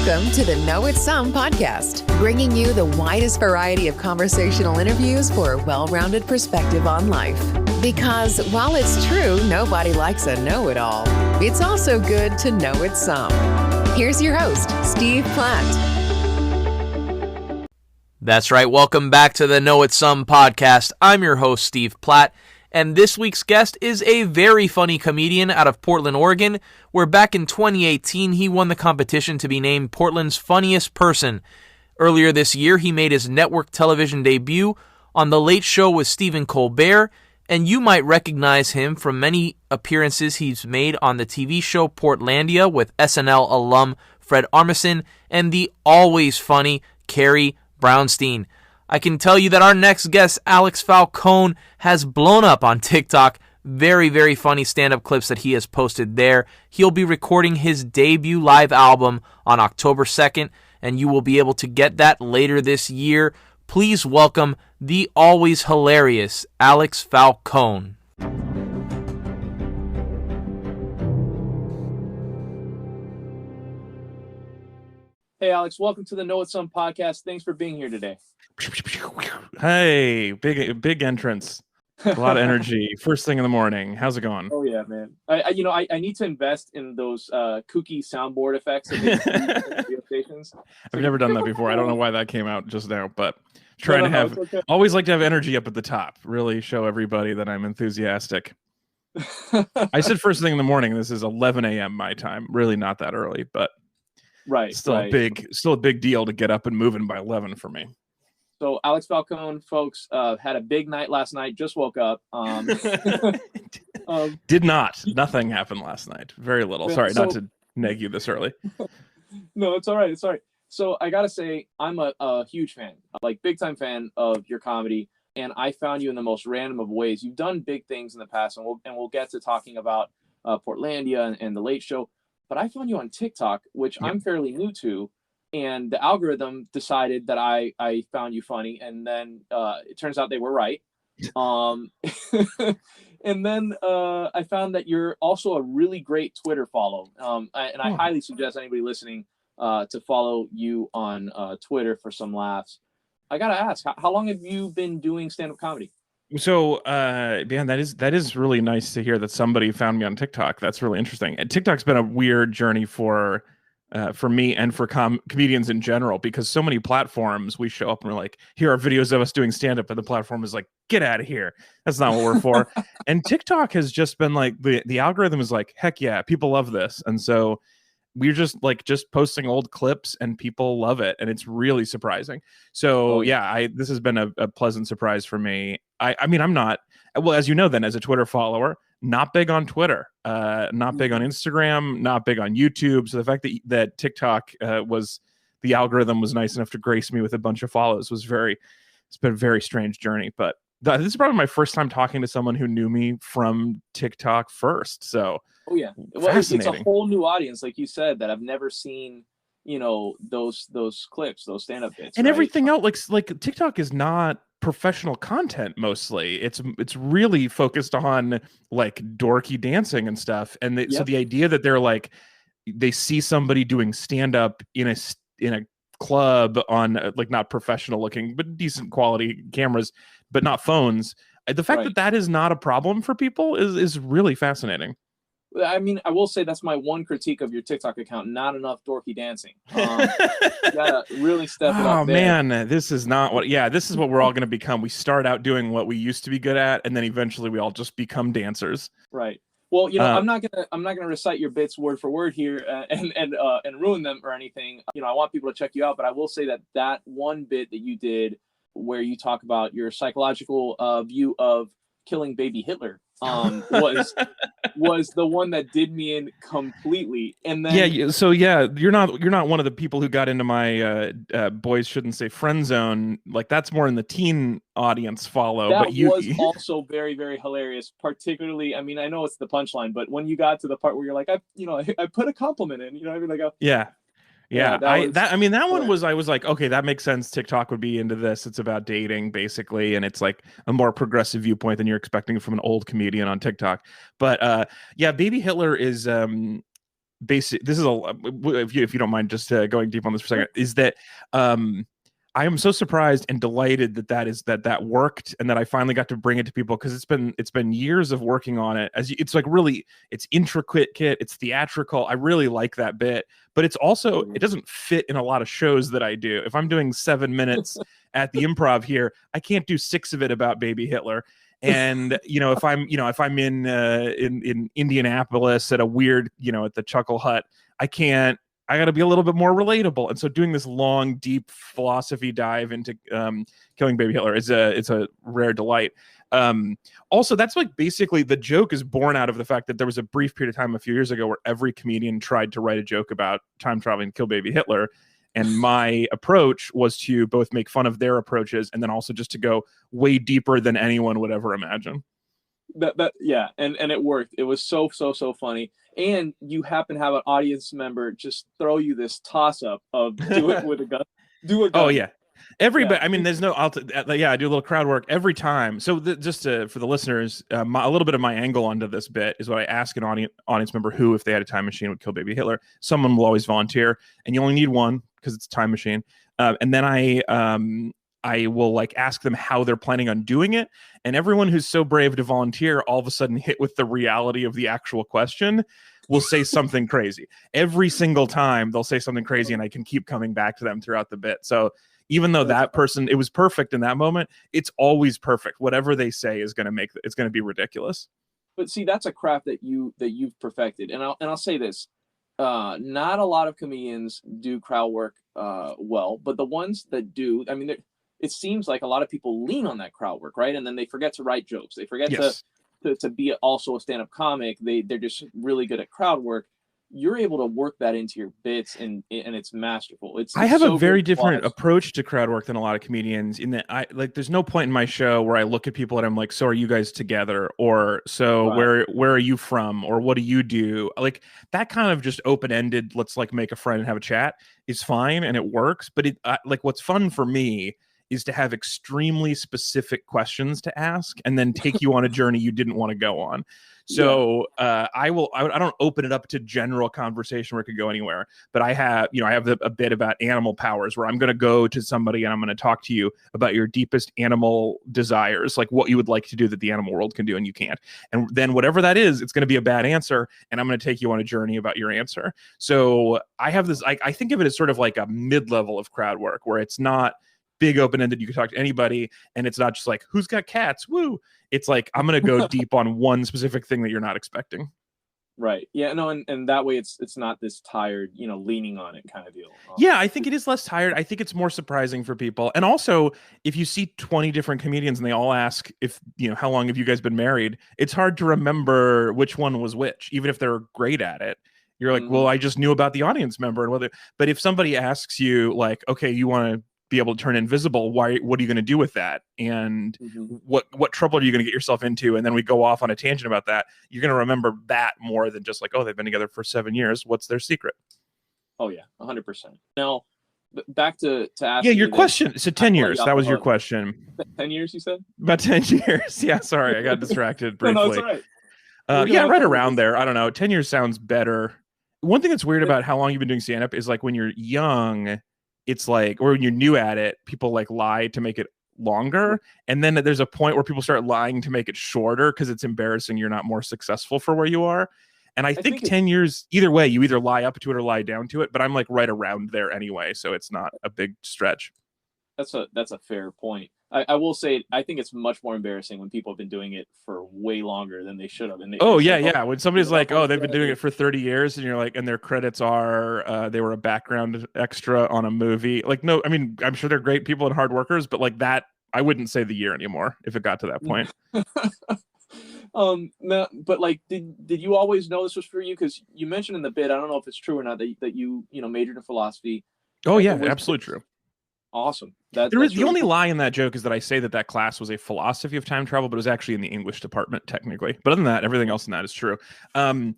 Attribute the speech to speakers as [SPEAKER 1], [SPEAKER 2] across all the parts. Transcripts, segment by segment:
[SPEAKER 1] Welcome to the Know It's Some podcast, bringing you the widest variety of conversational interviews for a well-rounded perspective on life. Because while it's true, nobody likes a know-it-all, it's also good to know it's some. Here's your host, Steve Platt.
[SPEAKER 2] That's right. Welcome back to the Know It's Some podcast. I'm your host, Steve Platt, and this week's guest is a very funny comedian out of Portland, Oregon, where back in 2018, he won the competition to be named Portland's funniest person. Earlier this year, he made his network television debut on The Late Show with Stephen Colbert, and you might recognize him from many appearances he's made on the TV show Portlandia with SNL alum Fred Armisen and the always funny Carrie Brownstein. I can tell you that our next guest, Alex Falcone, has blown up on TikTok. Very, very funny stand-up clips that he has posted there. He'll be recording his debut live album on October 2nd, and you will be able to get that later this year. Please welcome the always hilarious Alex Falcone. Hey, Alex, welcome to the Know It's Some podcast. Thanks for being here today.
[SPEAKER 3] Hey, big entrance. A lot of energy. First thing in the morning. How's it going?
[SPEAKER 2] Oh yeah, man. I need to invest in those kooky soundboard effects that they use in radio stations.
[SPEAKER 3] I've never done that before. I don't know why that came out just now, but trying to have always like to have energy up at the top. Really show everybody that I'm enthusiastic. I said first thing in the morning. This is 11 a.m. my time. Really not that early, but still a big deal to get up and moving by 11 for me.
[SPEAKER 2] So Alex Falcone, folks, had a big night last night. Just woke up.
[SPEAKER 3] Did not. Nothing happened last night. Very little. Sorry, not to nag you this early.
[SPEAKER 2] No, it's all right. It's all right. So I gotta say, I'm a huge fan, like big time fan of your comedy, and I found you in the most random of ways. You've done big things in the past, and we'll get to talking about Portlandia and The Late Show. But I found you on TikTok, which I'm fairly new to. And the algorithm decided that I found you funny, and then it turns out they were right. And then I found that you're also a really great Twitter follow. I highly suggest anybody listening to follow you on Twitter for some laughs. I gotta ask, how long have you been doing stand-up comedy?
[SPEAKER 3] So, man, that is really nice to hear that somebody found me on TikTok. That's really interesting. And TikTok's been a weird journey for me and for comedians in general, because so many platforms we show up and we're like, here are videos of us doing stand-up, and the platform is like, get out of here. That's not what we're for. And TikTok has just been like, the algorithm is like, heck yeah, people love this. And so we're just posting old clips and people love it. And it's really surprising. So this has been a pleasant surprise for me. I mean, I'm not, well, as you know, then as a Twitter follower, not big on Twitter, not big on Instagram, not big on YouTube. So the fact that TikTok the algorithm was nice enough to grace me with a bunch of follows it's been a very strange journey. But this is probably my first time talking to someone who knew me from TikTok first. So
[SPEAKER 2] well, it's a whole new audience, like you said, that I've never seen, those clips, those stand-up bits.
[SPEAKER 3] And everything else, like TikTok is not professional content mostly. It's really focused on like dorky dancing and stuff. And so the idea that they're like, they see somebody doing stand-up in a club on like not professional looking but decent quality cameras, but not phones, the fact that is not a problem for people is really fascinating.
[SPEAKER 2] I mean, I will say that's my one critique of your TikTok account. Not enough dorky dancing. You gotta really step it up there.
[SPEAKER 3] Oh man, this is what we're all going to become. We start out doing what we used to be good at, and then eventually we all just become dancers.
[SPEAKER 2] Right. Well, I'm not gonna recite your bits word for word here and ruin them or anything. I want people to check you out, but I will say that one bit that you did where you talk about your psychological view of killing baby Hitler was the one that did me in completely. And then
[SPEAKER 3] you're not one of the people who got into my boys shouldn't say friend zone. Like that's more in the teen audience follow.
[SPEAKER 2] That
[SPEAKER 3] but you
[SPEAKER 2] was also very, very hilarious. Particularly, I mean, I know it's the punchline, but when you got to the part where you're like, I put a compliment in, I mean, like, that one was, I was like, okay, that makes sense. TikTok would be into this. It's about dating basically. And it's like a more progressive viewpoint than you're expecting from an old comedian on TikTok. But Baby Hitler is
[SPEAKER 3] basic. This is if you don't mind just going deep on this for a second, is that I am so surprised and delighted that worked, and that I finally got to bring it to people, because it's been years of working on it. It's like really, it's intricate, it's theatrical. I really like that bit, but it's also, it doesn't fit in a lot of shows that I do. If I'm doing 7 minutes at the Improv here, I can't do 6 of it about baby Hitler. And if I'm in Indianapolis at a weird, at the Chuckle Hut, I got to be a little bit more relatable. And so doing this long, deep philosophy dive into killing baby Hitler it's a rare delight. Also, that's like basically the joke is born out of the fact that there was a brief period of time a few years ago where every comedian tried to write a joke about time traveling and kill baby Hitler. And my approach was to both make fun of their approaches and then also just to go way deeper than anyone would ever imagine.
[SPEAKER 4] Yeah, and it worked. It was so funny. And you happen to have an audience member just throw you this toss up of do it with a gun. Do a gun.
[SPEAKER 3] Oh yeah. Everybody, yeah. I mean, there's no, I do a little crowd work every time. So for the listeners, a little bit of my angle onto this bit is what I ask an audience member who, if they had a time machine, would kill baby Hitler. Someone will always volunteer, and you only need one because it's a time machine. And then I will like ask them how they're planning on doing it. And everyone who's so brave to volunteer, all of a sudden hit with the reality of the actual question, will say something crazy. Every single time they'll say something crazy, and I can keep coming back to them throughout the bit. So even though that person, it was perfect in that moment, it's always perfect. Whatever they say is going to be ridiculous.
[SPEAKER 4] But see, that's a craft that you've perfected. And I'll say this, not a lot of comedians do crowd work well, but the ones that do, I mean, it seems like a lot of people lean on that crowd work, right? And then they forget to write jokes. They forget to be also a stand-up comic. They're just really good at crowd work. You're able to work that into your bits, and it's masterful. I
[SPEAKER 3] have a very different approach to crowd work than a lot of comedians, in that there's no point in my show where I look at people and I'm like, so are you guys together? Or so where are you from? Or what do you do? Like that kind of just open-ended, let's like make a friend and have a chat is fine, and it works. But like what's fun for me is to have extremely specific questions to ask and then take you on a journey you didn't want to go on. So I don't open it up to general conversation where it could go anywhere, but I have a bit about animal powers where I'm going to go to somebody and I'm going to talk to you about your deepest animal desires, like what you would like to do that the animal world can do and you can't. And then whatever that is, it's going to be a bad answer, and I'm going to take you on a journey about your answer. So I have this, I think of it as sort of like a mid-level of crowd work where it's not big open-ended, you can talk to anybody, and it's not just like, who's got cats, woo. It's like, I'm gonna go deep on one specific thing that you're not expecting.
[SPEAKER 4] Right. Yeah, no, and that way it's not this tired, leaning on it kind of deal.
[SPEAKER 3] Yeah, I think it is less tired. I think it's more surprising for people. And also, if you see 20 different comedians and they all ask if, how long have you guys been married, it's hard to remember which one was which, even if they're great at it. You're like, well, I just knew about the audience member and whether, but if somebody asks you like, okay, you want to be able to turn invisible, what are you going to do with that, and what trouble are you going to get yourself into, and then we go off on a tangent about that, you're going to remember that more than just like, oh, they've been together for 7 years, what's their secret?
[SPEAKER 4] Oh yeah, 100%. Now back to ask
[SPEAKER 3] your question. So 10 years, that was your question.
[SPEAKER 4] 10 years you said?
[SPEAKER 3] About 10 years. Yeah, sorry, I got distracted briefly.
[SPEAKER 4] No, it's all right.
[SPEAKER 3] Right around there. I don't know, 10 years sounds better. One thing that's weird about how long you've been doing stand-up is like when you're young, it's like, or when you're new at it, people like lie to make it longer. And then there's a point where people start lying to make it shorter because it's embarrassing you're not more successful for where you are. And I think 10 years, either way, you either lie up to it or lie down to it. But I'm like right around there anyway, so it's not a big stretch.
[SPEAKER 4] That's a fair point. I will say, I think it's much more embarrassing when people have been doing it for way longer than they should have. And
[SPEAKER 3] when somebody's like, oh, they've been doing it for 30 years, and you're like, and their credits are they were a background extra on a movie. Like, no, I mean, I'm sure they're great people and hard workers, but like that, I wouldn't say the year anymore if it got to that point.
[SPEAKER 4] No, but like, did you always know this was for you? Because you mentioned in the bit, I don't know if it's true or not, that you majored in philosophy.
[SPEAKER 3] Oh yeah, absolutely true.
[SPEAKER 4] Awesome.
[SPEAKER 3] The only lie in that joke is that I say that class was a philosophy of time travel, but it was actually in the English department technically. But other than that, everything else in that is true. I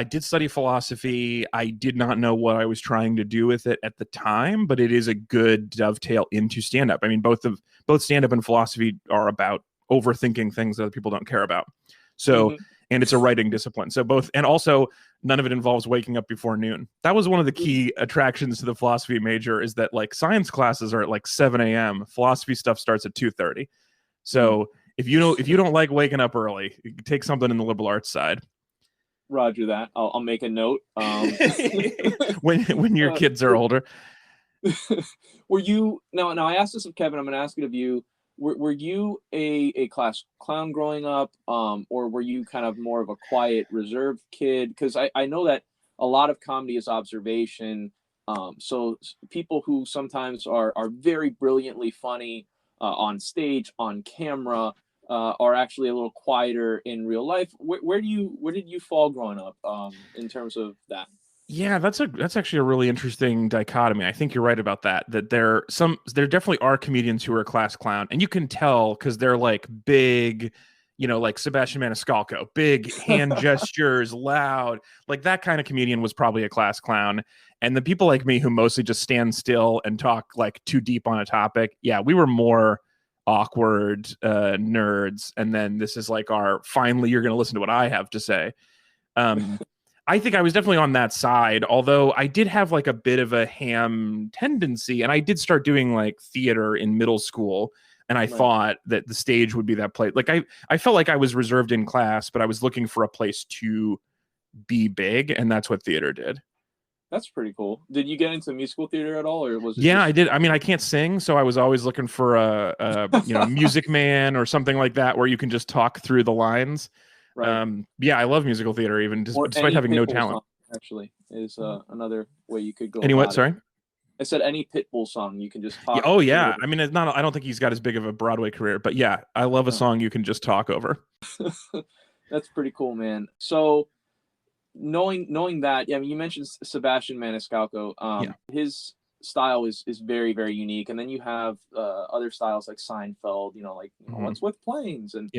[SPEAKER 3] did study philosophy. I did not know what I was trying to do with it at the time, but it is a good dovetail into stand-up. I mean, both stand-up and philosophy are about overthinking things that other people don't care about. So and it's a writing discipline. So both, and also none of it involves waking up before noon. That was one of the key attractions to the philosophy major, is that like science classes are at like 7 a.m. Philosophy stuff starts at 2:30. So if you don't like waking up early, take something in the liberal arts side.
[SPEAKER 4] Roger that. I'll make a note.
[SPEAKER 3] When your kids are older.
[SPEAKER 4] Were you now I asked this of Kevin, I'm going to ask it of you. Were you a class clown growing up, or were you kind of more of a quiet, reserved kid? Because I know that a lot of comedy is observation. So people who sometimes are very brilliantly funny on stage, on camera, are actually a little quieter in real life. Where did you fall growing up in terms of that?
[SPEAKER 3] Yeah, that's actually a really interesting dichotomy. I think you're right about that. That there definitely are comedians who are class clown, and you can tell because they're like big, like Sebastian Maniscalco, big hand gestures, loud, like that kind of comedian was probably a class clown. And the people like me who mostly just stand still and talk like too deep on a topic, yeah, we were more awkward nerds. And then this is like our finally you're going to listen to what I have to say. I think I was definitely on that side, although I did have like a bit of a ham tendency, and I did start doing like theater in middle school, and I thought that the stage would be that place. Like I felt like I was reserved in class, but I was looking for a place to be big, and that's what theater did.
[SPEAKER 4] That's pretty cool. Did you get into musical theater at all, or was it?
[SPEAKER 3] Yeah, I did. I mean, I can't sing, so I was always looking for a Music Man or something like that, where you can just talk through the lines. Right. Yeah, I love musical theater, even despite having no talent.
[SPEAKER 4] Song, actually, is another way you could go.
[SPEAKER 3] Any what? Sorry,
[SPEAKER 4] I said any Pitbull song you can just talk.
[SPEAKER 3] Yeah, oh yeah, I mean, it's not. I don't think he's got as big of a Broadway career, but yeah, I love a song you can just talk over.
[SPEAKER 4] That's pretty cool, man. So knowing that, I mean, you mentioned Sebastian Maniscalco. His style is very, very unique, and then you have other styles like Seinfeld. What's with planes and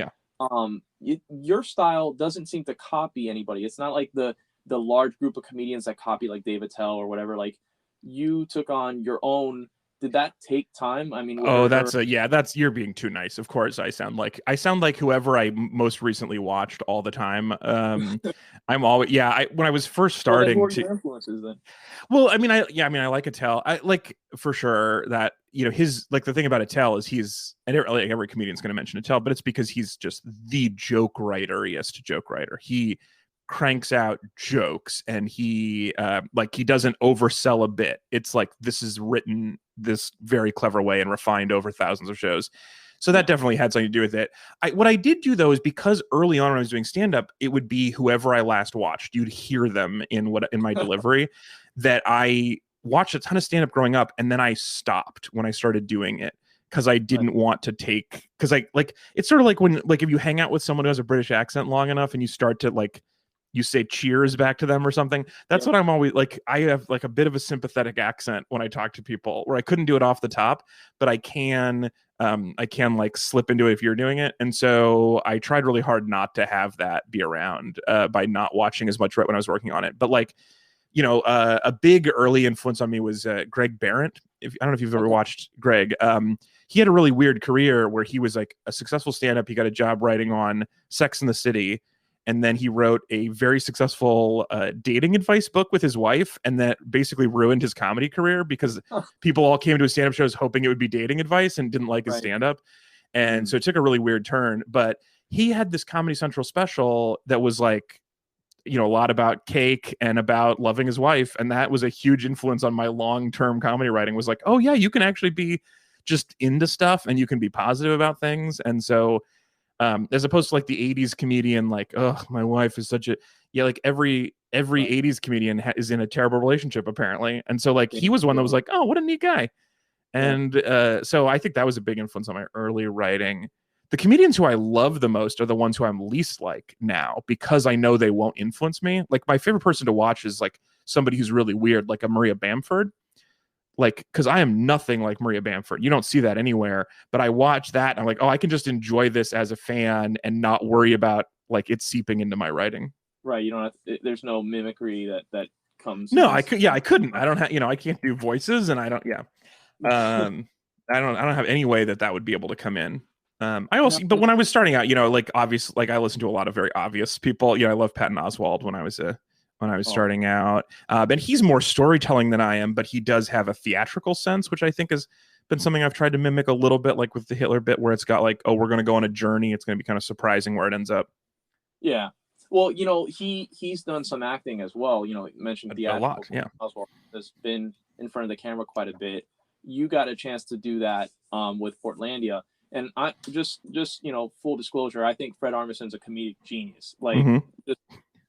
[SPEAKER 4] your style doesn't seem to copy anybody. It's not like the large group of comedians that copy like Dave Attell or whatever. Like you took on your own. Did that take time? I mean,
[SPEAKER 3] that's you're being too nice. Of course, I sound like whoever I most recently watched all the time. I'm always when I was first starting
[SPEAKER 4] what are your influences then?
[SPEAKER 3] Well, I like Attell. I like for sure that his like the thing about Attell is every comedian's going to mention Attell, but it's because he's just the joke writeriest joke writer. He cranks out jokes, and he doesn't oversell a bit. It's like this is written this very clever way and refined over thousands of shows. So that definitely had something to do with it. What I did do though is because early on when I was doing stand-up, it would be whoever I last watched. You'd hear them in my delivery. That I watched a ton of stand-up growing up, and then I stopped when I started doing it because I didn't want to take it's sort of like when if you hang out with someone who has a British accent long enough and you start to you say cheers back to them or something. That's what I'm always like. I have like a bit of a sympathetic accent when I talk to people where I couldn't do it off the top, but I can like slip into it if you're doing it. And so I tried really hard not to have that be around by not watching as much right when I was working on it. But a big early influence on me was Greg Behrendt. I don't know if you've ever watched Greg. He had a really weird career where he was like a successful stand-up. He got a job writing on Sex and the City. And then he wrote a very successful dating advice book with his wife, and that basically ruined his comedy career because people all came to his stand-up shows hoping it would be dating advice and didn't like his stand-up. And so it took a really weird turn. But he had this Comedy Central special that was like, a lot about cake and about loving his wife. And that was a huge influence on my long-term comedy writing, was like, oh yeah, you can actually be just into stuff and you can be positive about things. And so as opposed to like the 80s comedian, like, oh, my wife is such a, like every 80s comedian is in a terrible relationship apparently. And so like he was one that was like, oh, what a neat guy. And so I think that was a big influence on my early writing. The comedians who I love the most are the ones who I'm least like now, because I know they won't influence me. Like my favorite person to watch is like somebody who's really weird, like a Maria Bamford. Like, because I am nothing like Maria Bamford. You don't see that anywhere. But I watch that and I'm like, oh, I can just enjoy this as a fan and not worry about like it seeping into my writing.
[SPEAKER 4] Right. You don't have there's no mimicry that comes.
[SPEAKER 3] No, I could. Yeah, I couldn't. I don't have. I can't do voices, and I don't. Yeah. I don't have any way that would be able to come in. I also, but when I was starting out, like obvious, like I listened to a lot of very obvious people. I love Patton Oswalt when I was starting out. And he's more storytelling than I am, but he does have a theatrical sense, which I think has been something I've tried to mimic a little bit, like with the Hitler bit, where it's got like, oh, we're going to go on a journey. It's going to be kind of surprising where it ends up.
[SPEAKER 4] Yeah. Well, he's done some acting as well. You mentioned theatrical.
[SPEAKER 3] A lot, yeah.
[SPEAKER 4] Oswalt has been in front of the camera quite a bit. You got a chance to do that with Portlandia. And I just full disclosure, I think Fred Armisen's a comedic genius. Like, just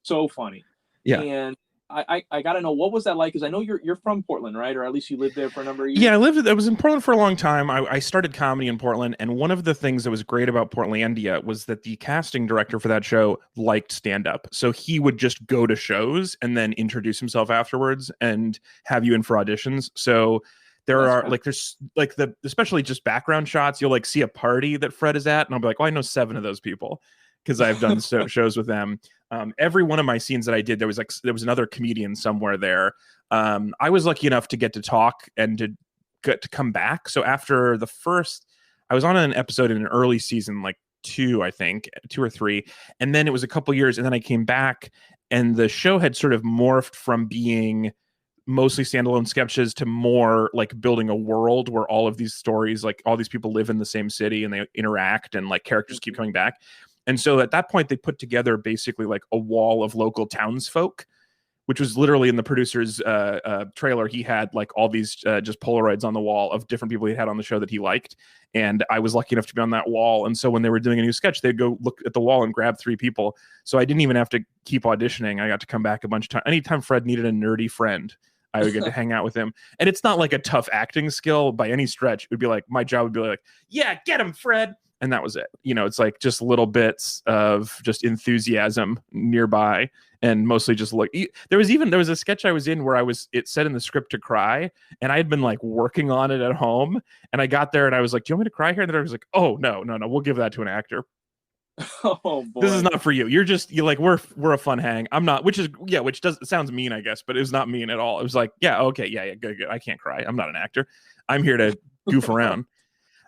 [SPEAKER 4] so funny.
[SPEAKER 3] Yeah.
[SPEAKER 4] And I got to know, what was that like? Because I know you're from Portland, right? Or at least you lived there for a number of years.
[SPEAKER 3] Yeah, I was in Portland for a long time. I started comedy in Portland, and one of the things that was great about Portlandia was that the casting director for that show liked stand-up. So he would just go to shows and then introduce himself afterwards and have you in for auditions. So there's especially just background shots. You'll like see a party that Fred is at, and I'll be like, oh, I know 7 of those people because I've done shows with them. Every one of my scenes that I did, there was another comedian somewhere there. I was lucky enough to get to talk and to get to come back. So after the first, I was on an episode in an early season, like 2, I think 2 or 3, and then it was a couple years, and then I came back, and the show had sort of morphed from being mostly standalone sketches to more like building a world where all of these stories, like all these people live in the same city and they interact and like characters keep coming back. And so at that point they put together basically like a wall of local townsfolk, which was literally in the producer's trailer. He had like all these just Polaroids on the wall of different people he had on the show that he liked. And I was lucky enough to be on that wall. And so when they were doing a new sketch, they'd go look at the wall and grab 3 people. So I didn't even have to keep auditioning. I got to come back a bunch of times. Anytime Fred needed a nerdy friend, I would get to hang out with him. And it's not like a tough acting skill by any stretch. It would be like, my job would be like, yeah, get him, Fred. And that was it. It's like just little bits of just enthusiasm nearby, and mostly just look. There was a sketch I was in where it said in the script to cry, and I had been like working on it at home, and I got there and I was like, do you want me to cry here? And then I was like, oh, no, we'll give that to an actor.
[SPEAKER 4] Oh boy.
[SPEAKER 3] This is not for you. You're like, we're a fun hang. I'm not, which sounds mean, I guess, but it was not mean at all. It was like, yeah, okay, yeah, good. I can't cry. I'm not an actor. I'm here to goof around.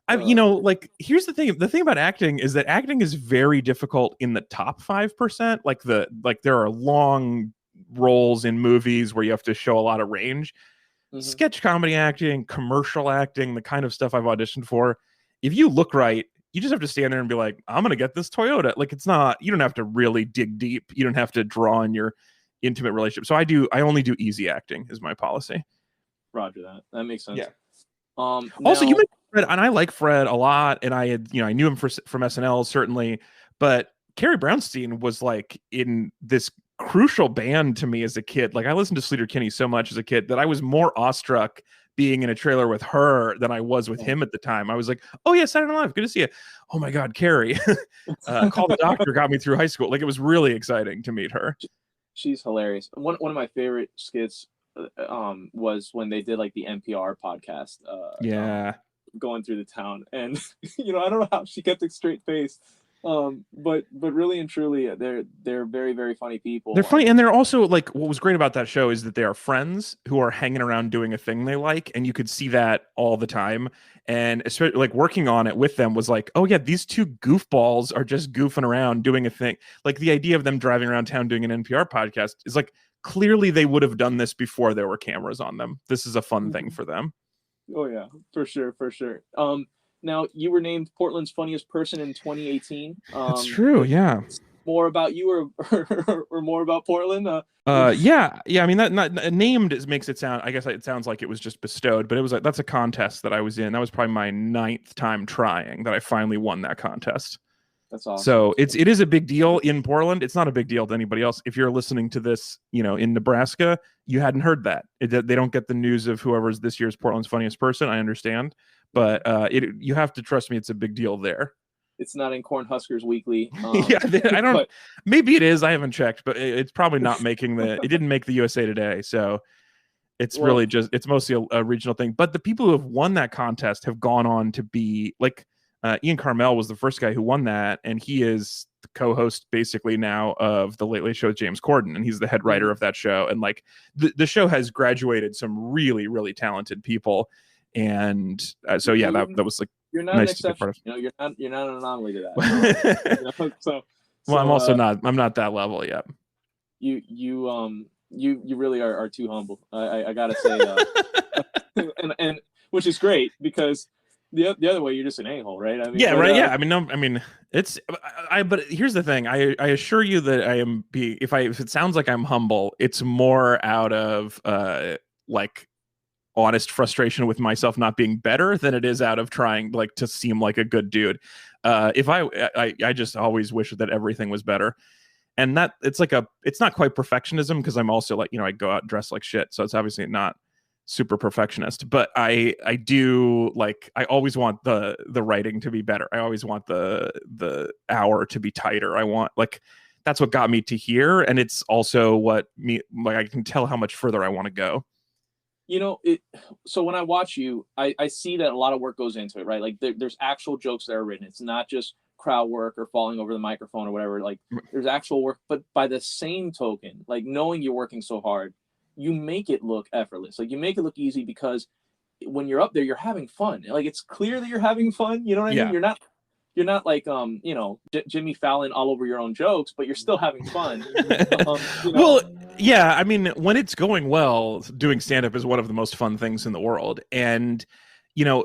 [SPEAKER 3] Like here's the thing about acting is that acting is very difficult in the top 5%. Like there are long roles in movies where you have to show a lot of range. Sketch comedy acting, commercial acting, the kind of stuff I've auditioned for. If you look right, you just have to stand there and be like, I'm going to get this Toyota. Like you don't have to really dig deep. You don't have to draw on your intimate relationship. So I only do easy acting is my policy.
[SPEAKER 4] Roger that. That makes sense.
[SPEAKER 3] Yeah.
[SPEAKER 4] now,
[SPEAKER 3] Also, you mentioned Fred, and I like Fred a lot, and I knew him from SNL certainly, but Carrie Brownstein was like in this crucial band to me as a kid. Like I listened to Sleater Kinney so much as a kid that I was more awestruck being in a trailer with her than I was with him at the time. I was like, oh yeah, Saturday Night Live, good to see you. Oh my God, Carrie. Call the Doctor got me through high school. Like it was really exciting to meet her.
[SPEAKER 4] She's hilarious. One of my favorite skits was when they did like the NPR podcast. Going through the town, and I don't know how she kept a straight face. But really and truly, they're very, very funny people.
[SPEAKER 3] They're funny, and they're also like, what was great about that show is that they are friends who are hanging around doing a thing they like, and you could see that all the time. And especially like working on it with them was like, oh yeah, these 2 goofballs are just goofing around doing a thing. Like the idea of them driving around town doing an NPR podcast is like, clearly they would have done this before there were cameras on them. This is a fun thing for them.
[SPEAKER 4] Oh yeah, for sure. Now, you were named Portland's funniest person in 2018.
[SPEAKER 3] That's true, yeah.
[SPEAKER 4] More about you or more about Portland?
[SPEAKER 3] Yeah. I mean, that not named makes it sound. I guess it sounds like it was just bestowed, but it was like that's a contest that I was in. That was probably my 9th time trying that I finally won that contest.
[SPEAKER 4] That's awesome.
[SPEAKER 3] So it is a big deal in Portland. It's not a big deal to anybody else. If you're listening to this, in Nebraska, you hadn't heard that. They don't get the news of whoever's this year's Portland's funniest person. I understand, but you have to trust me. It's a big deal there.
[SPEAKER 4] It's not in Cornhuskers Weekly.
[SPEAKER 3] Yeah, I don't. But maybe it is. I haven't checked, but it's probably not making the. It didn't make the USA Today, so it's really just. It's mostly a regional thing. But the people who have won that contest have gone on to be like. Ian Carmel was the first guy who won that, and he is the co-host basically now of the Late Late Show with James Corden, and he's the head writer of that show. And like the show has graduated some really, really talented people, and so yeah, that was like
[SPEAKER 4] you're not an
[SPEAKER 3] nice to be
[SPEAKER 4] exception.
[SPEAKER 3] part of.
[SPEAKER 4] You're not an anomaly to that.
[SPEAKER 3] Well, I'm not that level yet.
[SPEAKER 4] You really are too humble. I gotta say, and which is great because the other way you're just an a-hole, right? I mean,
[SPEAKER 3] Yeah, right. Yeah, I mean, no, I mean, it's but here's the thing. I assure you that I am if it sounds like I'm humble, it's more out of like honest frustration with myself not being better than it is out of trying like to seem like a good dude. If I just always wish that everything was better. And that it's not quite perfectionism because I'm also like, I go out and dress like shit. So it's obviously not super perfectionist, but I do like, I always want the writing to be better. I always want the hour to be tighter. I want like, that's what got me to here. And it's also I can tell how much further I want to go.
[SPEAKER 4] So when I watch you, I see that a lot of work goes into it, right? Like there's actual jokes that are written. It's not just crowd work or falling over the microphone or whatever. Like there's actual work, but by the same token, like knowing you're working so hard, you make it look effortless. Like you make it look easy because when you're up there, you're having fun. Like it's clear that you're having fun. You know what I mean? You're not like Jimmy Fallon all over your own jokes, but you're still having fun.
[SPEAKER 3] Well, yeah, I mean, when it's going well, doing stand-up is one of the most fun things in the world. And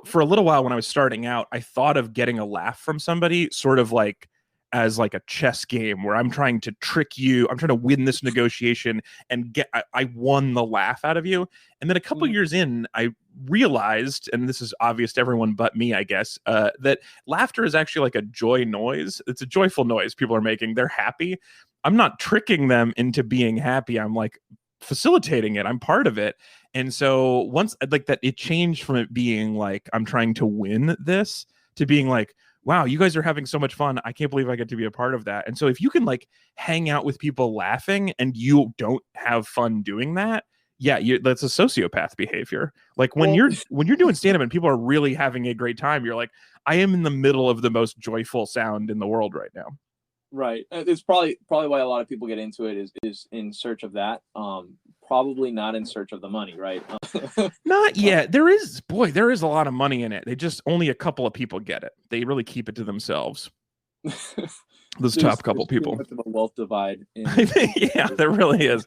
[SPEAKER 3] for a little while when I was starting out, I thought of getting a laugh from somebody sort of like as like a chess game where I'm trying to trick you. I'm trying to win this negotiation and I won the laugh out of you. And then a couple years in, I realized, and this is obvious to everyone but me, I guess, that laughter is actually like a joy noise. It's a joyful noise people are making. They're happy. I'm not tricking them into being happy. I'm like facilitating it. I'm part of it. And so once like that, it changed from it being like, I'm trying to win this to being like, wow, you guys are having so much fun. I can't believe I get to be a part of that. And so if you can like hang out with people laughing and you don't have fun doing that, yeah, that's a sociopath behavior. Like when you're doing stand-up and people are really having a great time, you're like, I am in the middle of the most joyful sound in the world right now.
[SPEAKER 4] Right. It's probably why a lot of people get into it is in search of that. Probably not in search of the money, right?
[SPEAKER 3] Not yet. There is a lot of money in it. They just only a couple of people get it. They really keep it to themselves. Those top couple people.
[SPEAKER 4] Too much of a wealth divide.
[SPEAKER 3] Yeah, there really is.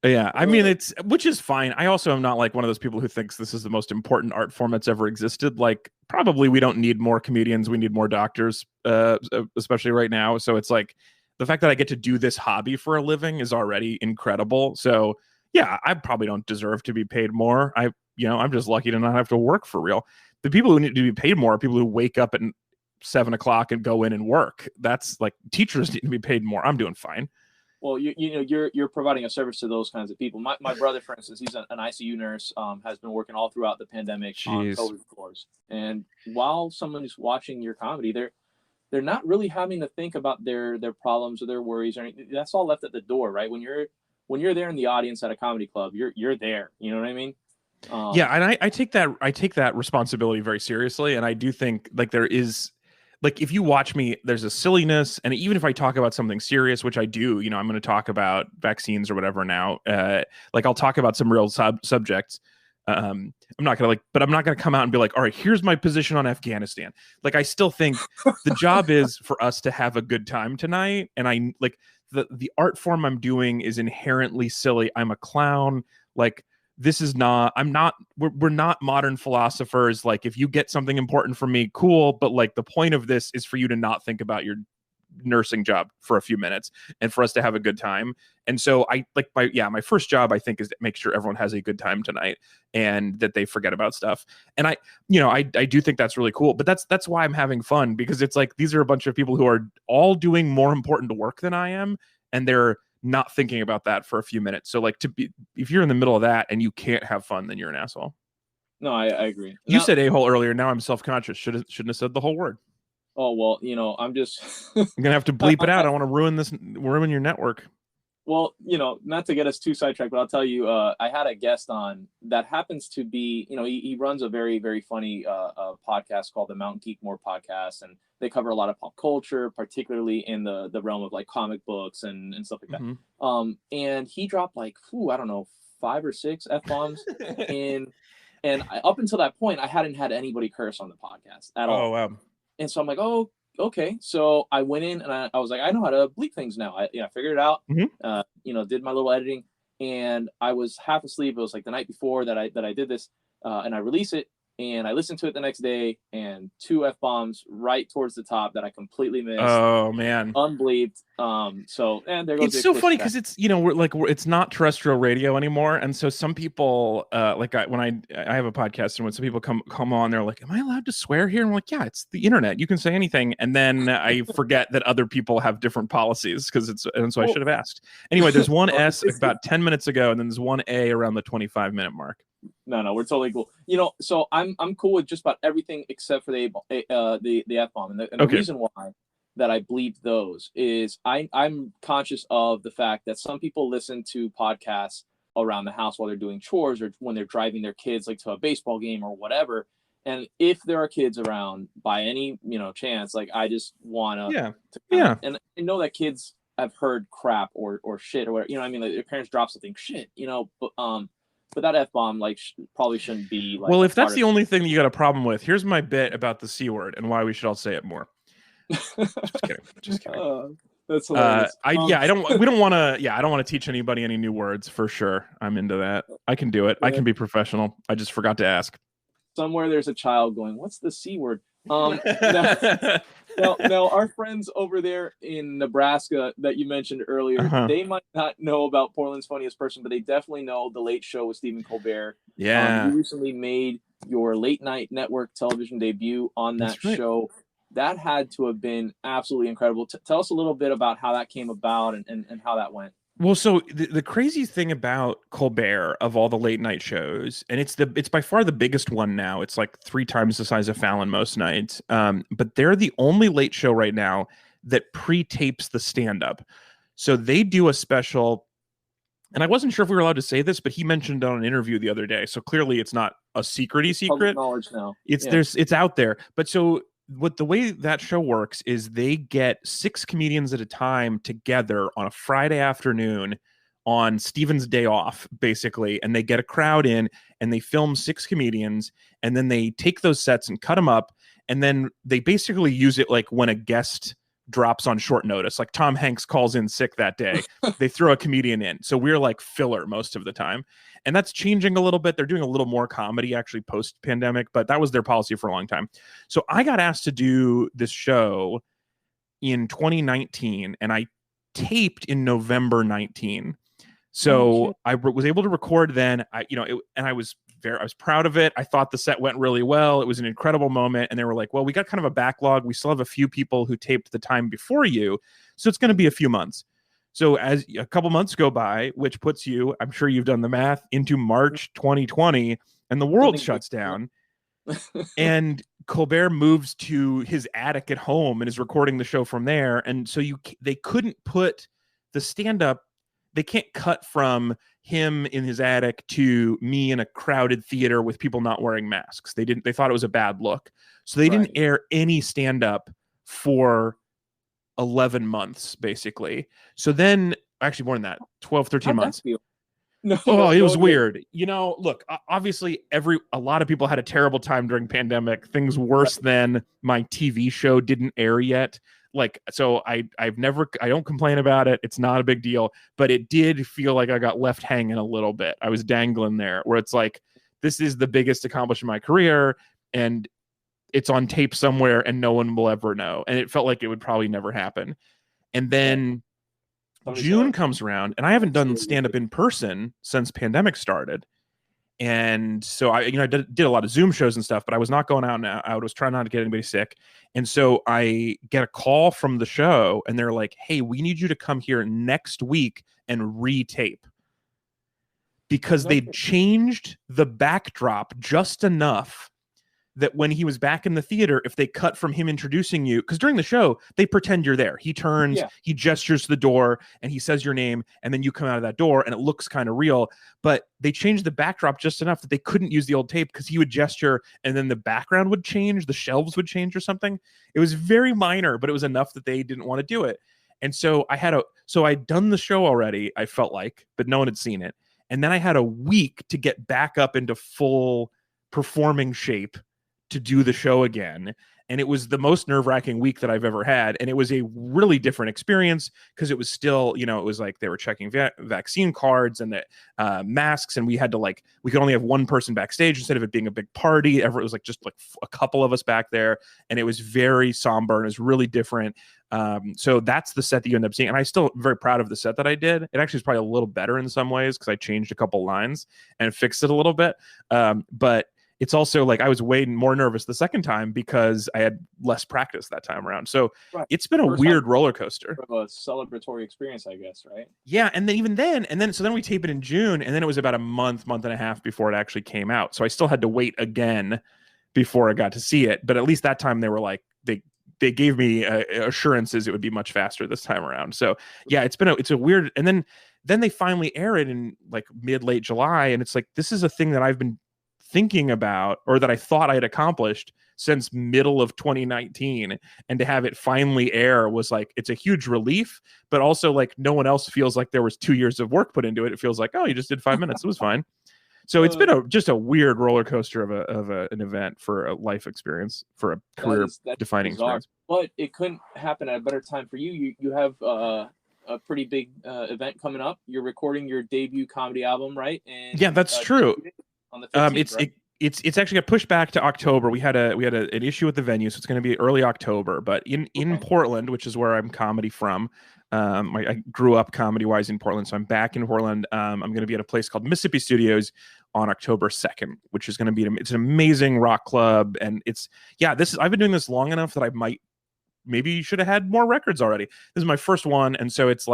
[SPEAKER 3] Yeah, I mean, which is fine. I also am not like one of those people who thinks this is the most important art form that's ever existed. Like, probably we don't need more comedians. We need more doctors, especially right now. So it's like the fact that I get to do this hobby for a living is already incredible. So yeah, I probably don't deserve to be paid more. I'm just lucky to not have to work for real. The people who need to be paid more are people who wake up at 7 o'clock and go in and work. That's like teachers need to be paid more. I'm doing fine.
[SPEAKER 4] Well, you're providing a service to those kinds of people. My brother, for instance, he's an ICU nurse, has been working all throughout the pandemic on COVID floors. And while someone is watching your comedy, they're not really having to think about their problems or their worries or anything. That's all left at the door, right? When you're there in the audience at a comedy club, you're there. You know what I mean?
[SPEAKER 3] Yeah, and I take that responsibility very seriously, and I do think like there is. Like if you watch me, there's a silliness, and even if I talk about something serious, which I do, I'm going to talk about vaccines or whatever now. Like I'll talk about some real subjects. I'm not going to come out and be like, all right, here's my position on Afghanistan. Like I still think the job is for us to have a good time tonight, and I like the art form I'm doing is inherently silly. I'm a clown. Like. We're not modern philosophers. Like if you get something important from me, cool. But like the point of this is for you to not think about your nursing job for a few minutes and for us to have a good time. And so I like my first job, I think, is to make sure everyone has a good time tonight and that they forget about stuff. And I do think that's really cool, but that's why I'm having fun, because it's like, these are a bunch of people who are all doing more important work than I am. And they're not thinking about that for a few minutes. So like if you're in the middle of that and you can't have fun, then you're an asshole.
[SPEAKER 4] No, I agree.
[SPEAKER 3] You said a-hole earlier. Now I'm self-conscious. Shouldn't have said the whole word.
[SPEAKER 4] Oh, well, I'm just
[SPEAKER 3] I'm going to have to bleep it out. I want to ruin your network.
[SPEAKER 4] Well, not to get us too sidetracked, but I'll tell you, I had a guest on that happens to be, he runs a very, very funny podcast called the Mountain Geek More podcast, and they cover a lot of pop culture, particularly in the realm of like comic books and stuff like that. Mm-hmm. And he dropped like, I don't know, 5 or 6 F-bombs in And up until that point, I hadn't had anybody curse on the podcast at all.
[SPEAKER 3] Oh, wow.
[SPEAKER 4] And so I'm like, oh, okay. So I went in and I was like, I know how to bleep things now. I figured it out. Did my little editing, and I was half asleep. It was like the night before that I did this, and I release it. And I listened to it the next day, and 2 F-bombs right towards the top that I completely missed.
[SPEAKER 3] Oh, man.
[SPEAKER 4] Unbleeped. And there goes.
[SPEAKER 3] It's so funny because it's, it's not terrestrial radio anymore. And so some people, when I have a podcast, and when some people come on, they're like, am I allowed to swear here? And I'm like, yeah, it's the internet. You can say anything. And then I forget that other people have different policies and so I should have asked. Anyway, there's one S about 10 minutes ago, and then there's one A around the 25-minute mark.
[SPEAKER 4] No, we're totally cool. So I'm cool with just about everything except for the F-bomb. And the reason why that I bleep those is I'm conscious of the fact that some people listen to podcasts around the house while they're doing chores or when they're driving their kids like to a baseball game or whatever. And if there are kids around by any, chance, like I just want to.
[SPEAKER 3] Yeah.
[SPEAKER 4] And I know that kids have heard crap or shit or whatever, like their parents drop something shit, but that F-bomb probably shouldn't be like.
[SPEAKER 3] Well, if that's the only thing that you got a problem with, here's my bit about the C word and why we should all say it more. Just kidding.
[SPEAKER 4] That's hilarious.
[SPEAKER 3] I don't want to teach anybody any new words for sure. I'm into that. I can do it. I can be professional. I just forgot to ask.
[SPEAKER 4] Somewhere there's a child going, what's the C word? Now, our friends over there in Nebraska that you mentioned earlier, they might not know about Portland's Funniest Person, but they definitely know The Late Show with Stephen Colbert.
[SPEAKER 3] Yeah.
[SPEAKER 4] You recently made your late night network television debut on that show. That had to have been absolutely incredible. Tell us a little bit about how that came about and how that went.
[SPEAKER 3] Well, so the crazy thing about Colbert of all the late night shows, and it's by far the biggest one now. It's like 3 times the size of Fallon most nights. But they're the only late show right now that pre-tapes the stand-up. So they do a special, and I wasn't sure if we were allowed to say this, but he mentioned on an interview the other day. So clearly it's not a secret.
[SPEAKER 4] Public knowledge now.
[SPEAKER 3] It's out there. But so the way that show works is they get 6 comedians at a time together on a Friday afternoon on Steven's day off, basically, and they get a crowd in and they film 6 comedians, and then they take those sets and cut them up, and then they basically use it like when a guest drops on short notice, like Tom Hanks calls in sick that day, they throw a comedian in. So we're like filler most of the time. And that's changing a little bit. They're doing a little more comedy actually post-pandemic, but that was their policy for a long time. So I got asked to do this show in 2019, and I taped in November 19. So I was able to record then. I was proud of it. I thought the set went really well. It was an incredible moment. And they were like, well, we got kind of a backlog. We still have a few people who taped the time before you. So it's going to be a few months. So as a couple months go by, which puts you, I'm sure you've done the math, into March 2020, and the world shuts down. And Colbert moves to his attic at home and is recording the show from there. And so they couldn't put the stand-up, they can't cut from him in his attic to me in a crowded theater with people not wearing masks. They thought it was a bad look. So they didn't air any stand-up for 11 months, basically. So then, actually more than that, 12, 13 months. It was weird. Look, obviously a lot of people had a terrible time during pandemic. Things worse than my TV show didn't air yet. So I don't complain about it. It's not a big deal, but it did feel like I got left hanging a little bit. I was dangling there where it's like, this is the biggest accomplishment of my career, and it's on tape somewhere and no one will ever know. And it felt like it would probably never happen. And then June comes around, and I haven't done stand-up in person since pandemic started. And so I did a lot of Zoom shows and stuff, but I was not going out now. I was trying not to get anybody sick. And so I get a call from the show, and they're like, hey, we need you to come here next week and retape. Because they changed the backdrop just enough that when he was back in the theater, if they cut from him introducing you, because during the show, they pretend you're there. He turns, he gestures to the door, and he says your name, and then you come out of that door, and it looks kind of real. But they changed the backdrop just enough that they couldn't use the old tape, because he would gesture, and then the background would change, the shelves would change or something. It was very minor, but it was enough that they didn't want to do it. And so I'd done the show already, I felt like, but no one had seen it. And then I had a week to get back up into full performing shape to do the show again. And it was the most nerve-wracking week that I've ever had. And it was a really different experience because it was still, it was like they were checking vaccine cards and the masks. And we had to we could only have one person backstage instead of it being a big party. It was just a couple of us back there. And it was very somber and it was really different. So that's the set that you end up seeing. And I'm still very proud of the set that I did. It actually is probably a little better in some ways because I changed a couple lines and fixed it a little bit. But it's also I was way more nervous the second time because I had less practice that time around. So It's been a weird roller coaster.
[SPEAKER 4] A celebratory experience, I guess, right?
[SPEAKER 3] Yeah. And then we tape it in June, and then it was about a month and a half before it actually came out. So I still had to wait again before I got to see it. But at least that time they were they gave me assurances it would be much faster this time around. So yeah, it's a weird, and then they finally air it in late July. And it's this is a thing that I've been thinking about, or that I thought I had accomplished since middle of 2019, and to have it finally air was it's a huge relief, but also no one else feels like there was 2 years of work put into it. It feels oh, you just did 5 minutes. It was fine. So it's been just a weird roller coaster of an event for a life experience, for a career defining experience.
[SPEAKER 4] But it couldn't happen at a better time for you. You have a pretty big event coming up. You're recording your debut comedy album, right? And
[SPEAKER 3] yeah, that's true.
[SPEAKER 4] On the 15th, right?
[SPEAKER 3] It's actually got pushed back to October. We had an issue with the venue, so it's going to be early October. But in Portland, which is where I'm comedy from, I grew up comedy wise in Portland, so I'm back in Portland. I'm going to be at a place called Mississippi Studios on October 2nd, which is going to be it's an amazing rock club, and I've been doing this long enough that I maybe should have had more records already. This is my first one, and so it's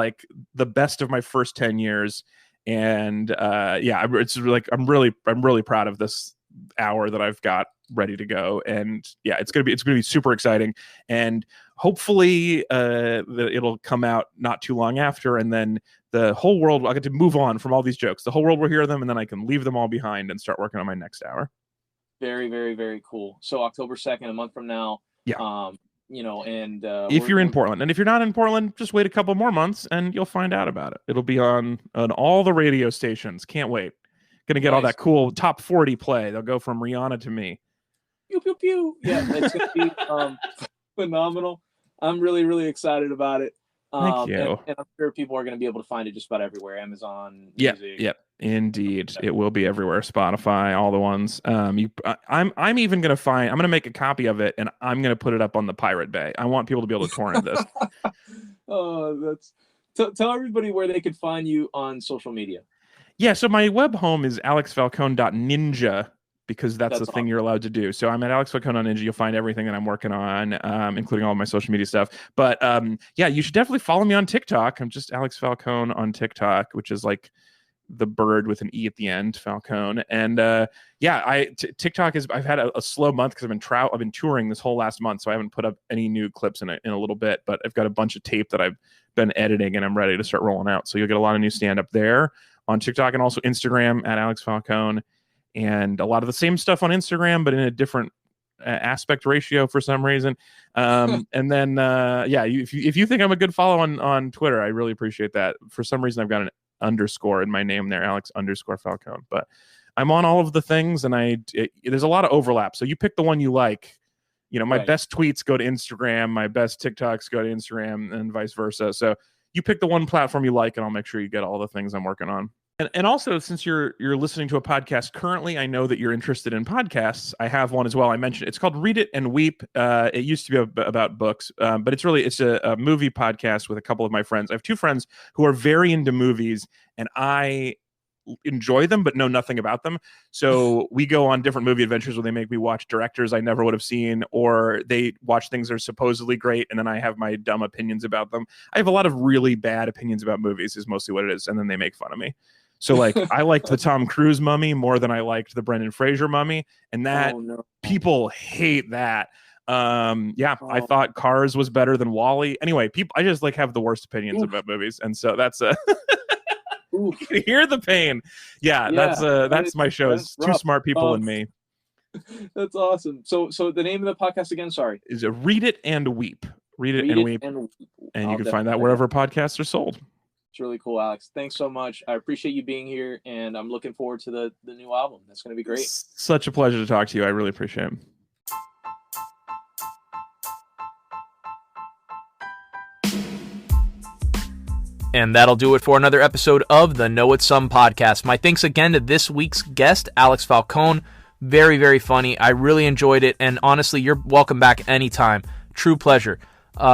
[SPEAKER 3] the best of my first 10 years. And it's I'm really proud of this hour that I've got ready to go. And yeah, it's gonna be super exciting. And hopefully it'll come out not too long after, and then the whole world, I'll get to move on from all these jokes. The whole world will hear them, and then I can leave them all behind and start working on my next hour.
[SPEAKER 4] Very, very, very cool. So October 2nd, a month from now.
[SPEAKER 3] Yeah.
[SPEAKER 4] And
[SPEAKER 3] if you're in Portland, and if you're not in Portland, just wait a couple more months and you'll find out about it. It'll be on all the radio stations. Can't wait. Gonna get all that cool top 40 play. They'll go from Rihanna to me.
[SPEAKER 4] Pew, pew, pew. Yeah, it's gonna be phenomenal. I'm really, really excited about it.
[SPEAKER 3] Thank you.
[SPEAKER 4] And I'm sure people are going to be able to find it just about everywhere. Amazon,
[SPEAKER 3] music. Yep. Indeed. It will be everywhere. Spotify, all the ones. I'm even going to I'm going to make a copy of it, and I'm going to put it up on the Pirate Bay. I want people to be able to torrent this.
[SPEAKER 4] Tell everybody where they could find you on social media.
[SPEAKER 3] Yeah. So my web home is alexfalcone.ninja, because that's the thing
[SPEAKER 4] awesome.
[SPEAKER 3] You're allowed to do. So I'm at Alex Falcone on Ninja. You'll find everything that I'm working on, including all of my social media stuff. But you should definitely follow me on TikTok. I'm just Alex Falcone on TikTok, which is the bird with an E at the end, Falcone. And TikTok I've had a slow month because I've been touring this whole last month, so I haven't put up any new clips in a little bit. But I've got a bunch of tape that I've been editing, and I'm ready to start rolling out. So you'll get a lot of new stand up there on TikTok, and also Instagram at Alex Falcone. And a lot of the same stuff on Instagram, but in a different aspect ratio for some reason. And then, if you think I'm a good follow on Twitter, I really appreciate that. For some reason, I've got an underscore in my name there, Alex_Falcone. But I'm on all of the things, and there's a lot of overlap. So you pick the one you like. My best tweets go to Instagram, my best TikToks go to Instagram, and vice versa. So you pick the one platform you like, and I'll make sure you get all the things I'm working on. And also, since you're listening to a podcast currently, I know that you're interested in podcasts. I have one as well. I mentioned it's called Read It and Weep. It used to be about books, but it's a movie podcast with a couple of my friends. I have two friends who are very into movies, and I enjoy them but know nothing about them. So we go on different movie adventures where they make me watch directors I never would have seen, or they watch things that are supposedly great, and then I have my dumb opinions about them. I have a lot of really bad opinions about movies is mostly what it is, and then they make fun of me. So I liked the Tom Cruise Mummy more than I liked the Brendan Fraser Mummy, and that people hate that. I thought Cars was better than Wall-E. Anyway, I just have the worst opinions about movies, and so that's you can hear the pain. That's my show. Is Two Smart People and Me.
[SPEAKER 4] That's awesome. So the name of the podcast again? Sorry,
[SPEAKER 3] is Read It and Weep. Read It and Weep, and you can find that wherever podcasts are sold.
[SPEAKER 4] It's really cool, Alex. Thanks so much. I appreciate you being here, and I'm looking forward to the new album. That's going to be great.
[SPEAKER 3] Such a pleasure to talk to you. I really appreciate it.
[SPEAKER 2] And that'll do it for another episode of the Know It Some podcast. My thanks again to this week's guest, Alex Falcone. Very, very funny. I really enjoyed it. And honestly, you're welcome back anytime. True pleasure.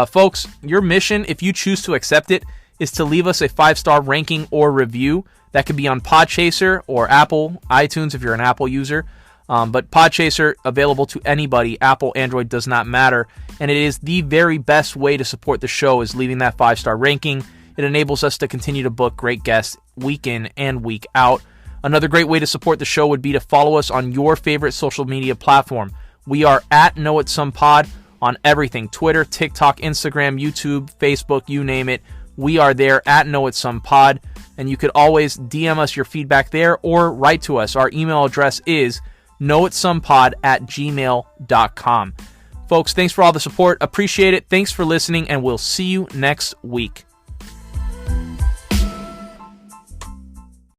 [SPEAKER 2] Folks, your mission, if you choose to accept it, is to leave us a 5-star ranking or review. That could be on Podchaser or Apple, iTunes if you're an Apple user. But Podchaser, available to anybody. Apple, Android, does not matter. And it is the very best way to support the show, is leaving that 5-star ranking. It enables us to continue to book great guests week in and week out. Another great way to support the show would be to follow us on your favorite social media platform. We are at Know It Some Pod on everything: Twitter, TikTok, Instagram, YouTube, Facebook, you name it. We are there at Know It Some Pod, and you could always DM us your feedback there or write to us. Our email address is knowitsompod@gmail.com. Folks, thanks for all the support. Appreciate it. Thanks for listening, and we'll see you next week.